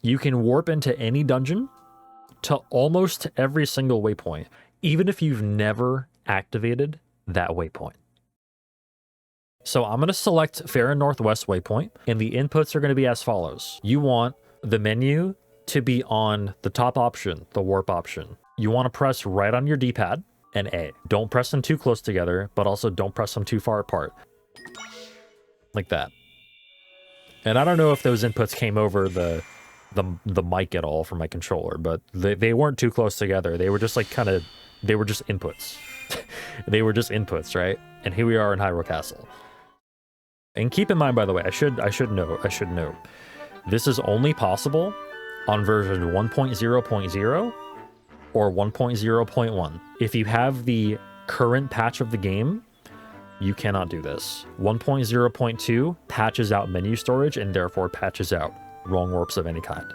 You can warp into any dungeon to almost every single waypoint, even if you've never activated that waypoint. So I'm going to select Fair and Northwest waypoint, and the inputs are going to be as follows. You want the menu to be on the top option, the warp option. You want to press right on your D-pad and A. Don't press them too close together, but also don't press them too far apart. Like that. And I don't know if those inputs came over the mic at all from my controller, but they weren't too close together. They were just like they were just inputs. They were just inputs, right? And here we are in Hyrule Castle. And keep in mind, by the way, I should note, this is only possible on version 1.0.0 or 1.0.1. If you have the current patch of the game, you cannot do this. 1.0.2 patches out menu storage and therefore patches out wrong warps of any kind.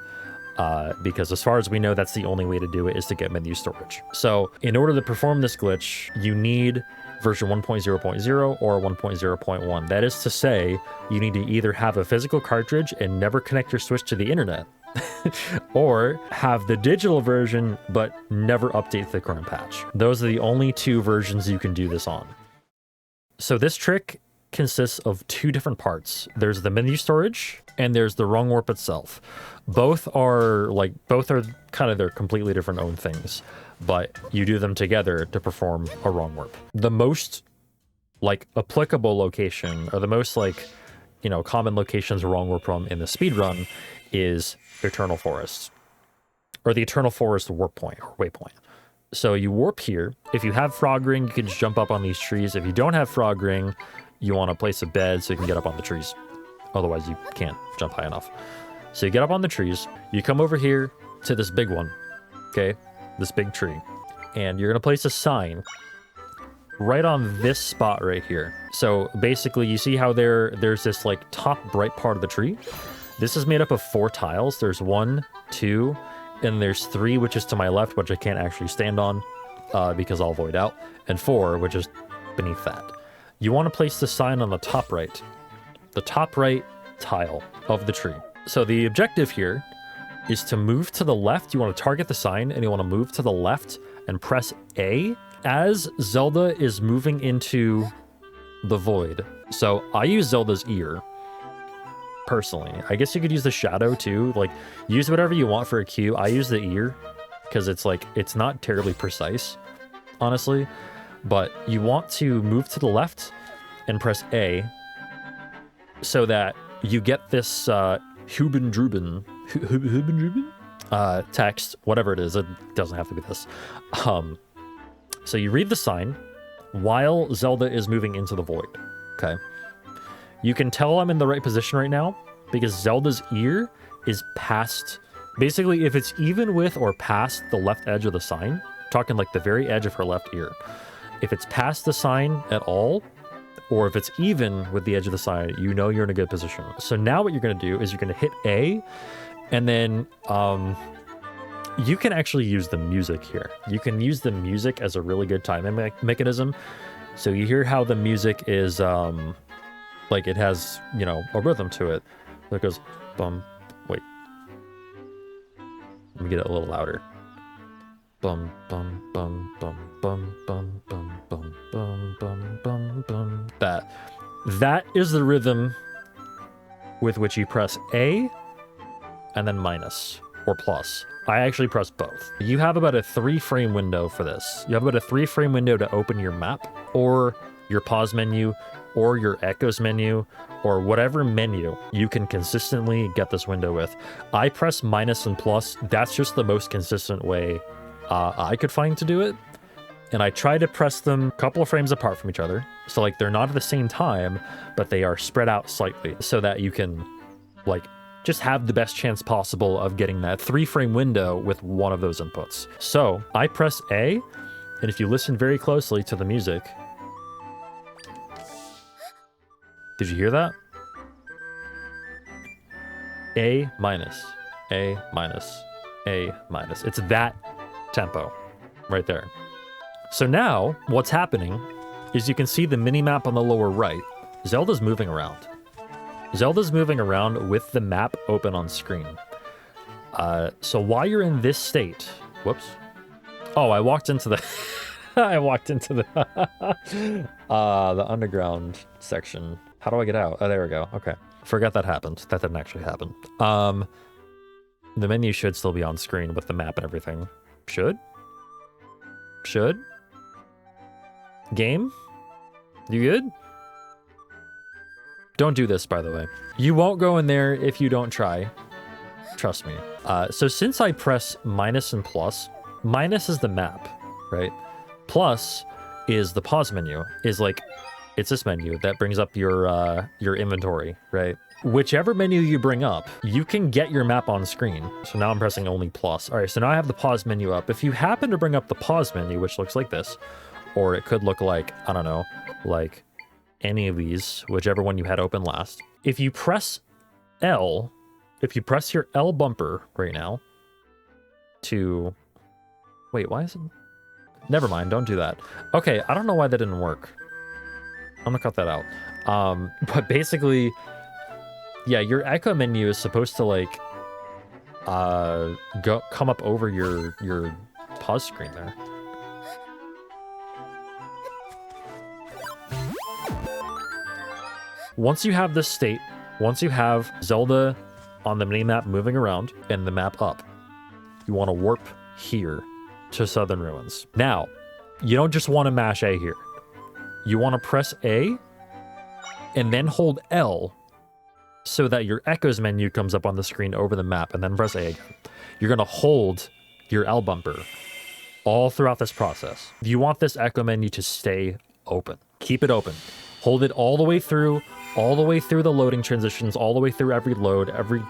Because as far as we know, that's the only way to do it, is to get menu storage. So in order to perform this glitch, you need version 1.0.0 or 1.0.1. That is to say, you need to either have a physical cartridge and never connect your Switch to the internet, or have the digital version but never update the current patch. Those are the only two versions you can do this on. So this trick consists of two different parts. There's the menu storage and there's the wrong warp itself. Both are kind of their completely different own things, but you do them together to perform a wrong warp. The most applicable location, or the most common locations a wrong warp from in the speedrun, is Eternal Forest, or the Eternal Forest warp point or waypoint. So you warp here. If you have Frog Ring, you can just jump up on these trees. If you don't have Frog Ring, you want to place a bed so you can get up on the trees. Otherwise, you can't jump high enough. So you get up on the trees. You come over here to this big one, okay? This big tree. And you're going to place a sign right on this spot right here. So basically, you see how there's this top bright part of the tree? This is made up of 4 tiles. There's 1, 2, and there's 3, which is to my left, which I can't actually stand on because I'll void out, and 4, which is beneath that. You want to place the sign on the top right tile of the tree. So the objective here is to move to the left. You want to target the sign and you want to move to the left and press A as Zelda is moving into the void. So I use Zelda's ear personally. I guess you could use the shadow too. Use whatever you want for a cue. I use the ear because it's not terribly precise, honestly. But you want to move to the left and press A so that you get this Huben Druben text, whatever it is. It doesn't have to be this. So you read the sign while Zelda is moving into the void. Okay. You can tell I'm in the right position right now because Zelda's ear is past. Basically, if it's even with or past the left edge of the sign, talking the very edge of her left ear. If it's past the sign at all, or if it's even with the edge of the sign, you know you're in a good position. So now what you're going to do is you're going to hit A, and then you can actually use the music here. You can use the music as a really good timing mechanism. So you hear how the music is, it has, a rhythm to it. So it goes, bum, wait. Let me get it a little louder. Bum, bum, bum, bum, bum, bum, bum, bum, bum, bum, bum, bum. That is the rhythm with which you press A and then minus or plus. I actually press both. You have about a 3-frame window for this. You have about a 3-frame window to open your map or your pause menu or your echoes menu or whatever menu you can consistently get this window with. I press minus and plus. That's just the most consistent way I could find to do it. And I try to press them a couple of frames apart from each other. So they're not at the same time, but they are spread out slightly so that you can just have the best chance possible of getting that 3-frame window with one of those inputs. So I press A, and if you listen very closely to the music, did you hear that? A minus, A minus, A minus. It's that tempo right there. So now what's happening is you can see the mini-map on the lower right. Zelda's moving around. Zelda's moving around with the map open on screen. So while you're in this state, whoops. Oh, I walked into the, I walked into the, the underground section. How do I get out? Oh, there we go. Okay. Forgot that happened. That didn't actually happen. The menu should still be on screen with the map and everything. Should? Game? You good? Don't do this, by the way. You won't go in there if you don't try. Trust me. So since I press minus and plus, minus is the map, right? Plus is the pause menu, is like, it's this menu that brings up your inventory, right? Whichever menu you bring up, you can get your map on screen. So now I'm pressing only plus. All right, so now I have the pause menu up. If you happen to bring up the pause menu, which looks like this, or it could look like, I don't know, like any of these, whichever one you had open last. If you press L, if you press your L bumper right now to, wait, why is it? Never mind, don't do that. Okay, I don't know why that didn't work. I'm gonna cut that out. But basically, yeah, your echo menu is supposed to like come up over your pause screen there. Once you have this state, once you have Zelda on the minimap moving around and the map up, you want to warp here to Southern Ruins. Now, you don't just want to mash A here. You want to press A and then hold L so that your echoes menu comes up on the screen over the map, and then press A again. You're going to hold your L bumper all throughout this process. You want this echo menu to stay open. Keep it open. Hold it all the way through the loading transitions, all the way through every load, every,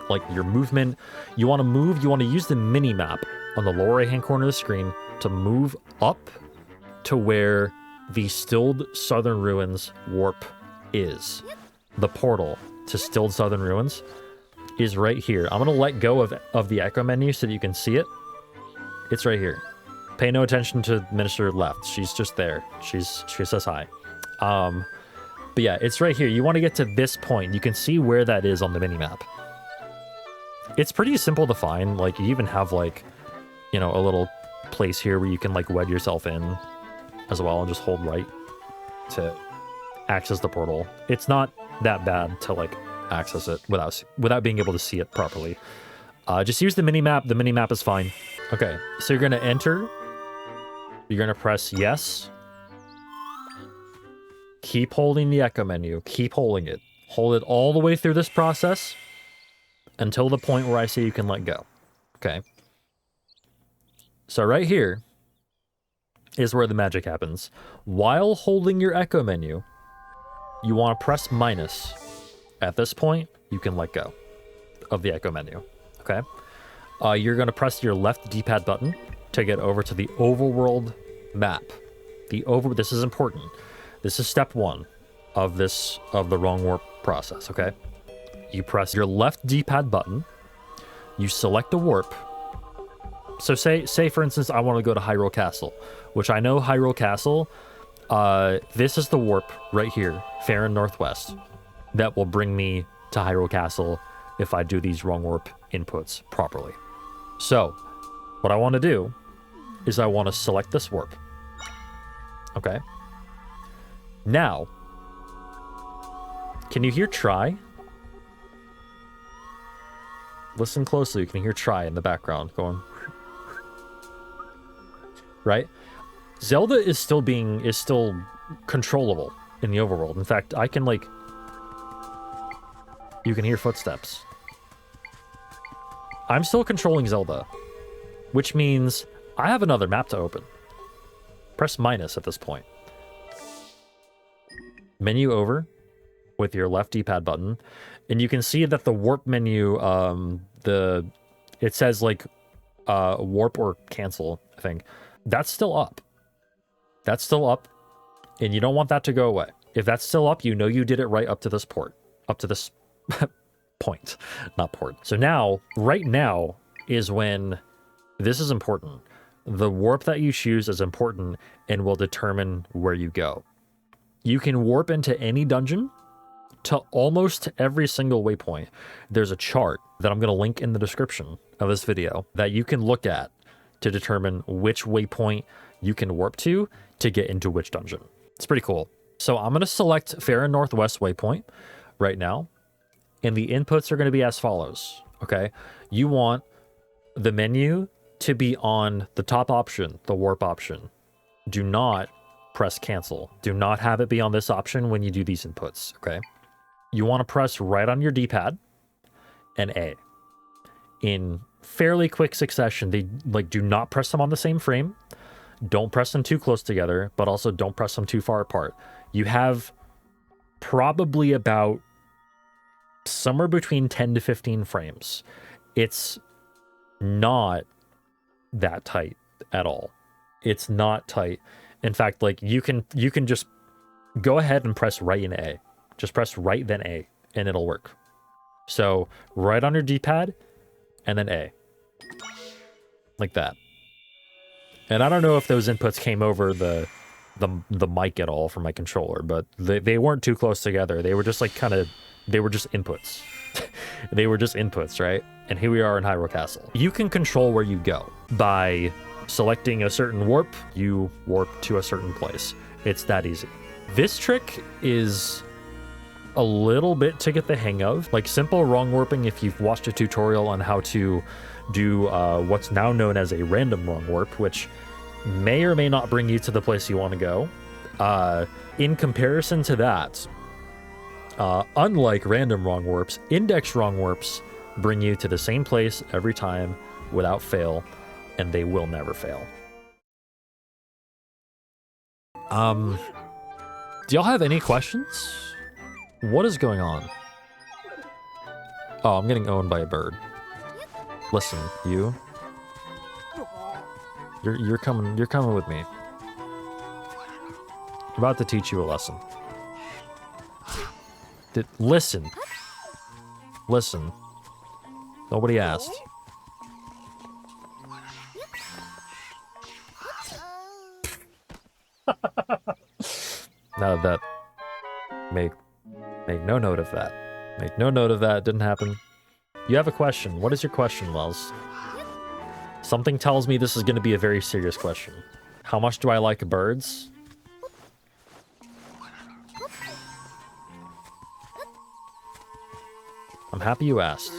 like, your movement. You want to move, you want to use the mini map on the lower right-hand corner of the screen to move up to where the Stilled Southern Ruins warp is. The portal to Stilled Southern Ruins is right here. I'm going to let go of the echo menu so that you can see it. It's right here. Pay no attention to Minister left. She's just there. She says hi. But yeah, it's right here. You want to get to this point. You can see where that is on the minimap. It's pretty simple to find. Like, you even have, like, you know, a little place here where you can, like, wed yourself in as well and just hold right to access the portal. It's not that bad to, like, access it without being able to see it properly. Just use the minimap. The minimap is fine. Okay, so you're going to enter. You're going to press yes. Keep holding the echo menu. Keep holding it. Hold it all the way through this process until the point where I say you can let go. Okay. So right here is where the magic happens. While holding your echo menu, you want to press minus. At this point, you can let go of the echo menu. Okay. You're going to press your left D-pad button to get over to the overworld map. This is important. This is step one of the wrong warp process, okay? You press your left D-pad button, you select a warp. So say for instance, I want to go to Hyrule Castle, which I know Hyrule Castle, this is the warp right here, Faron Northwest, that will bring me to Hyrule Castle if I do these wrong warp inputs properly. So, what I want to do is I want to select this warp. Okay. Now, can you hear try? Listen closely. You can hear try in the background going. Right? Zelda is still controllable in the overworld. In fact, I can, like, you can hear footsteps. I'm still controlling Zelda, which means I have another map to open. Press minus at this point. Menu over with your left D-pad button, and you can see that the warp menu, it says like warp or cancel, I think. That's still up. That's still up, and you don't want that to go away. If that's still up, you know you did it right up to this port, up to this point, not port. So now, right now, is when this is important. The warp that you choose is important and will determine where you go. You can warp into any dungeon to almost every single waypoint, there's a chart that I'm going to link in the description of this video that you can look at to determine which waypoint you can warp to get into which dungeon. It's pretty cool. So I'm going to select Fair and Northwest waypoint right now, and the inputs are going to be as follows, okay? You want the menu to be on the top option, the warp option. Do not press cancel. Do not have it be on this option when you do these inputs, okay? You want to press right on your D-pad and A. In fairly quick succession. They do not press them on the same frame. Don't press them too close together, but also don't press them too far apart. You have probably about somewhere between 10 to 15 frames. It's not that tight at all. It's not tight. In fact, like you can just go ahead and press right in A. Just press right then A and it'll work. So right on your D-pad and then A. Like that. And I don't know if those inputs came over the mic at all from my controller, but they weren't too close together. They were just like they were just inputs. They were just inputs, right? And here we are in Hyrule Castle. You can control where you go by selecting a certain warp. You warp to a certain place. It's that easy. This trick is a little bit to get the hang of. Like simple wrong warping, if you've watched a tutorial on how to do what's now known as a random wrong warp, which may or may not bring you to the place you want to go. In comparison to that, unlike random wrong warps, index wrong warps bring you to the same place every time without fail, and they will never fail. Do y'all have any questions? What is going on? Oh, I'm getting owned by a bird. Listen, you're coming with me. I'm about to teach you a lesson. Listen. Nobody asked. Now that make no note of that. Make no note of that. Didn't happen. You have a question. What is your question, Wells? Something tells me this is going to be a very serious question. How much do I like birds? I'm happy you asked.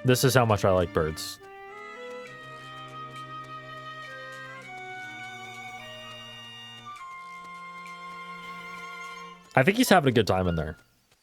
This is how much I like birds. I think he's having a good time in there.